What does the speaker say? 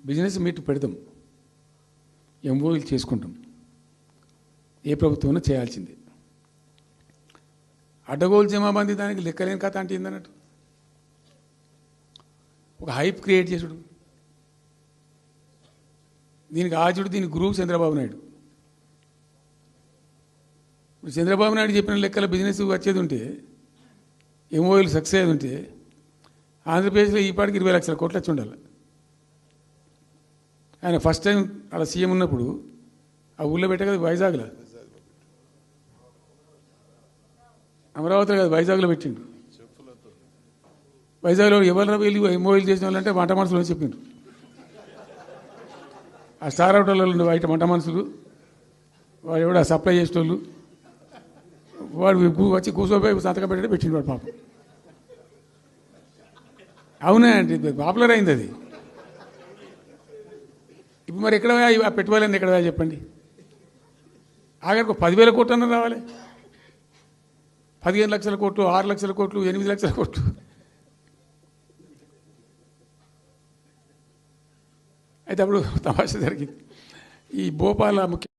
Business meet పెడతాం, ఎంఓయూలు చేసుకుంటాం. ఏ ప్రభుత్వం చేయాల్సిందే. అడ్డగోలు జమాబంది దానికి లెక్కలేని కథ అంటే ఏందన్నట్టు ఒక హైప్ క్రియేట్ చేసుడు. దీనికి ఆచుడు, దీనికి గురువు చంద్రబాబు నాయుడు. ఇప్పుడు చంద్రబాబు నాయుడు చెప్పిన లెక్కల బిజినెస్ వచ్చేది ఉంటే, ఎంఓయూలు సక్సెస్ అయ్యేది ఉంటే ఆంధ్రప్రదేశ్లో ఈపాటికి 20 లక్షల కోట్లు వచ్చి ఉండాలి. ఆయన ఫస్ట్ టైం అలా సీఎం ఉన్నప్పుడు ఆ ఊళ్ళో పెట్టే కదా, వైజాగ్లో, అమరావతిలో కదా, వైజాగ్లో పెట్టిండు. వైజాగ్లో ఎవరు వెళ్ళి ఎంఓయూలు చేసిన వాళ్ళంటే వంట మనుషులు అని చెప్పిండ్రు. ఆ స్టార్ హోటల్లో బయట వంట మనుషులు, వాడు ఎవడ సప్లై చేసేటోళ్ళు, వాడు వచ్చి కూర్చోపోయి సంతకం పెట్టే పెట్టిండు వాడు పాపం. అవునా అండి, పాపులర్ అయింది అది. ఇప్పుడు మరి ఎక్కడ ఆ పెట్టుబడులన్నీ ఎక్కడ చెప్పండి. ఆఖరికి 10,000 కోట్లు అన్న రావాలి. 15 లక్షల కోట్లు, 6 లక్షల కోట్లు, 8 లక్షల కోట్లు. అయితే అప్పుడు తమాషా జరిగింది. ఈ భోపాల ముఖ్య